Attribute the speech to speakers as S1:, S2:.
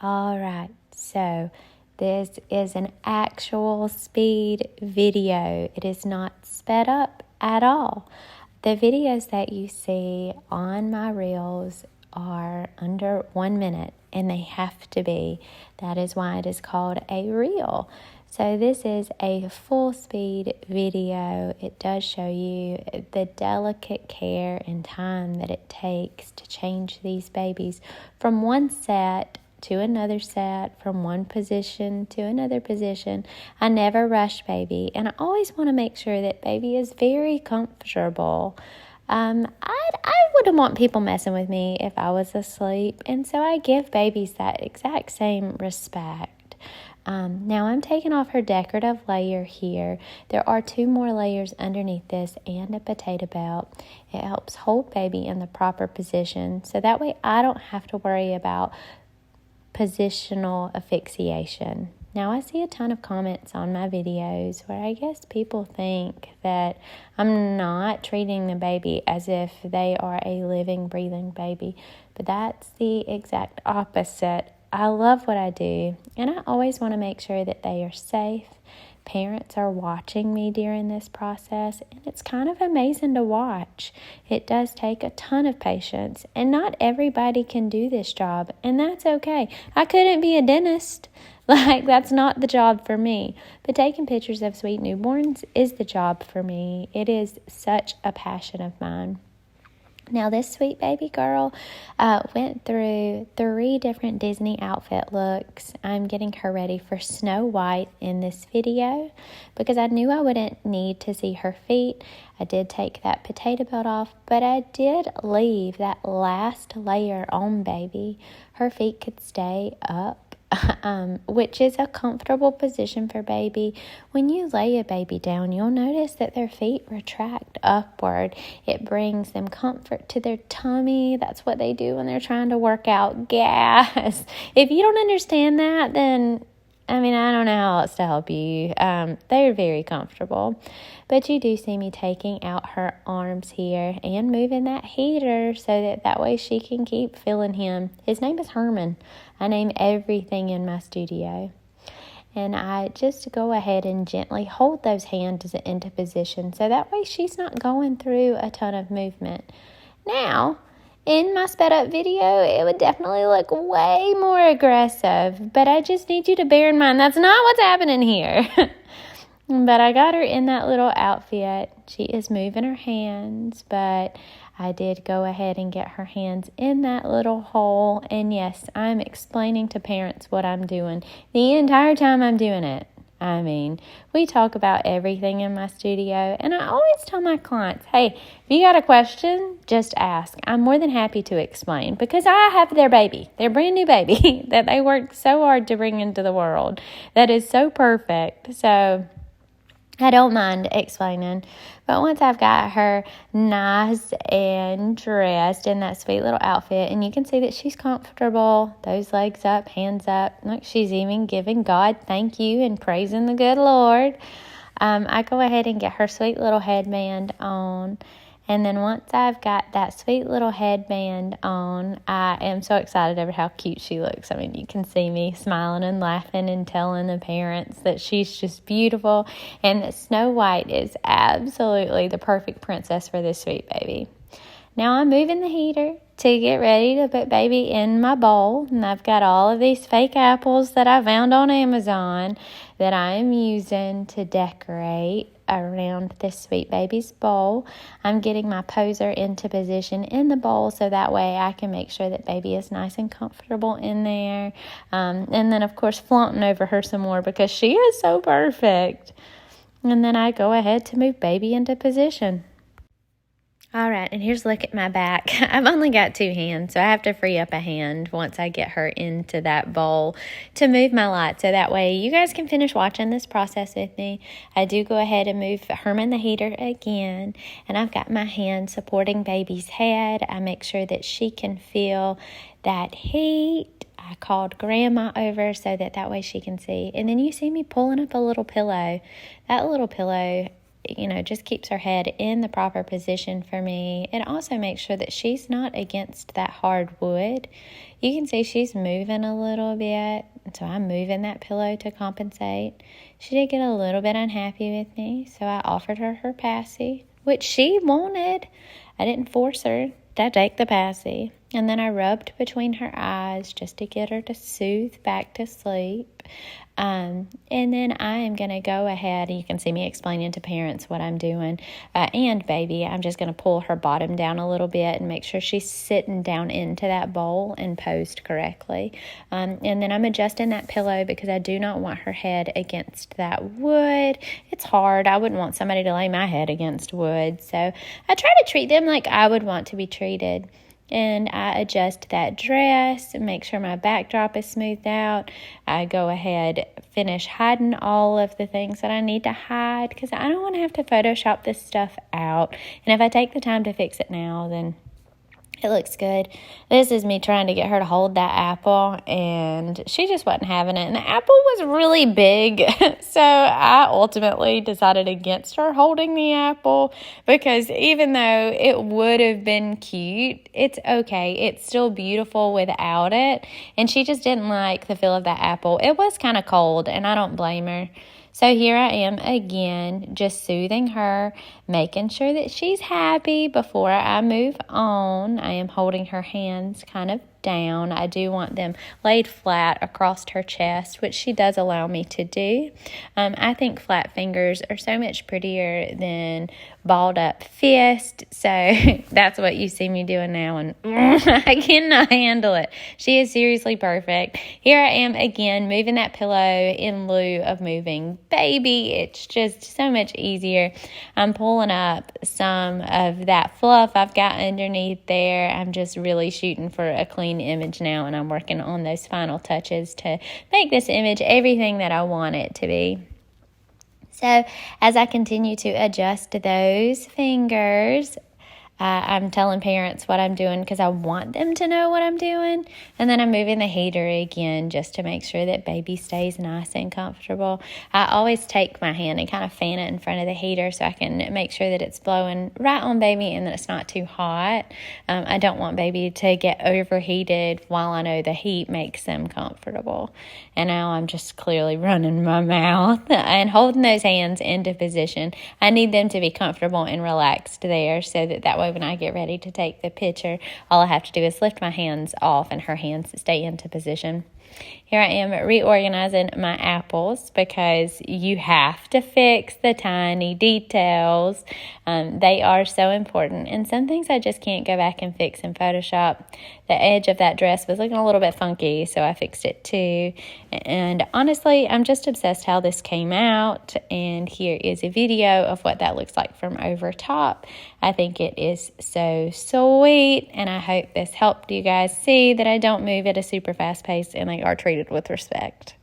S1: All right, so this is an actual speed video. It is not sped up at all. The videos that you see on my reels are under 1 minute, and they have to be. That is why it is called a reel. So this is a full speed video. It does show you the delicate care and time that it takes to change these babies from one set to another set, from one position to another position. I never rush baby, and I always want to make sure that baby is very comfortable. I wouldn't want people messing with me if I was asleep, and so I give babies that exact same respect. Now I'm taking off her decorative layer here. There are 2 more layers underneath this and a potato belt. It helps hold baby in the proper position, so that way I don't have to worry about positional asphyxiation. Now I see a ton of comments on my videos where I guess people think that I'm not treating the baby as if they are a living, breathing baby, but that's the exact opposite. I love what I do, and I always want to make sure that they are safe. Parents are watching me during this process, and it's kind of amazing to watch. It does take a ton of patience, and not everybody can do this job, and that's okay. I couldn't be a dentist. That's not the job for me. But taking pictures of sweet newborns is the job for me. It is such a passion of mine. Now, this sweet baby girl went through 3 different Disney outfit looks. I'm getting her ready for Snow White in this video because I knew I wouldn't need to see her feet. I did take that potato belt off, but I did leave that last layer on baby. Her feet could stay up. Which is a comfortable position for baby. When you lay a baby down, you'll notice that their feet retract upward. It brings them comfort to their tummy. That's what they do when they're trying to work out gas. If you don't understand that, then I don't know how else to help you. They're very comfortable. But you do see me taking out her arms here and moving that heater so that way she can keep feeling him. His name is Herman. I name everything in my studio. And I just go ahead and gently hold those hands into position so that way she's not going through a ton of movement. Now, in my sped up video, it would definitely look way more aggressive, but I just need you to bear in mind that's not what's happening here. But I got her in that little outfit. She is moving her hands, but I did go ahead and get her hands in that little hole. And yes, I'm explaining to parents what I'm doing the entire time I'm doing it. We talk about everything in my studio, and I always tell my clients, hey, if you got a question, just ask. I'm more than happy to explain because I have their baby, their brand new baby that they worked so hard to bring into the world that is so perfect. So I don't mind explaining, but once I've got her nice and dressed in that sweet little outfit, and you can see that she's comfortable, those legs up, hands up, look, she's even giving God thank you and praising the good Lord. I go ahead and get her sweet little headband on. And then once I've got that sweet little headband on, I am so excited over how cute she looks. You can see me smiling and laughing and telling the parents that she's just beautiful and that Snow White is absolutely the perfect princess for this sweet baby. Now I'm moving the heater to get ready to put baby in my bowl. And I've got all of these fake apples that I found on Amazon that I am using to decorate around this sweet baby's bowl. I'm getting my poser into position in the bowl so that way I can make sure that baby is nice and comfortable in there. And then, of course, flaunting over her some more because she is so perfect. And then I go ahead to move baby into position. All right, and here's a look at my back. I've only got 2 hands, so I have to free up a hand once I get her into that bowl to move my light, so that way you guys can finish watching this process with me. I do go ahead and move Herman the heater again, and I've got my hand supporting baby's head. I make sure that she can feel that heat. I called Grandma over so that way she can see. And then you see me pulling up a little pillow. That little pillow just keeps her head in the proper position for me. It also makes sure that she's not against that hard wood. You can see she's moving a little bit, so I'm moving that pillow to compensate. She did get a little bit unhappy with me, so I offered her her passy, which she wanted. I didn't force her to take the passy. And then I rubbed between her eyes just to get her to soothe back to sleep. And then I am going to go ahead, and you can see me explaining to parents what I'm doing. And baby, I'm just going to pull her bottom down a little bit and make sure she's sitting down into that bowl and posed correctly. And then I'm adjusting that pillow because I do not want her head against that wood. It's hard. I wouldn't want somebody to lay my head against wood. So I try to treat them like I would want to be treated. And I adjust that dress and make sure my backdrop is smoothed out. I go ahead, finish hiding all of the things that I need to hide because I don't want to have to Photoshop this stuff out. And if I take the time to fix it now, then it looks good. This is me trying to get her to hold that apple, and she just wasn't having it. And the apple was really big, so I ultimately decided against her holding the apple because even though it would have been cute, it's okay. It's still beautiful without it, and she just didn't like the feel of that apple. It was kind of cold, and I don't blame her. So here I am again, just soothing her, making sure that she's happy before I move on. I am holding her hands kind of down. I do want them laid flat across her chest, which she does allow me to do. I think flat fingers are so much prettier than balled up fist. So that's what you see me doing now, and I cannot handle it. She is seriously perfect. Here I am again, moving that pillow in lieu of moving baby. It's just so much easier. I'm pulling up some of that fluff I've got underneath there. I'm just really shooting for a clean image now, and I'm working on those final touches to make this image everything that I want it to be. So as I continue to adjust those fingers, I'm telling parents what I'm doing because I want them to know what I'm doing. And then I'm moving the heater again just to make sure that baby stays nice and comfortable. I always take my hand and kind of fan it in front of the heater so I can make sure that it's blowing right on baby and that it's not too hot. I don't want baby to get overheated while I know the heat makes them comfortable. And now I'm just clearly running my mouth and holding those hands into position. I need them to be comfortable and relaxed there so that way when I get ready to take the picture, all I have to do is lift my hands off and her hands stay into position. Here I am reorganizing my apples because you have to fix the tiny details. They are so important. And some things I just can't go back and fix in Photoshop. The edge of that dress was looking a little bit funky, so I fixed it too. And honestly, I'm just obsessed how this came out. And here is a video of what that looks like from over top. I think it is so sweet. And I hope this helped you guys see that I don't move at a super fast pace and they are treated with respect.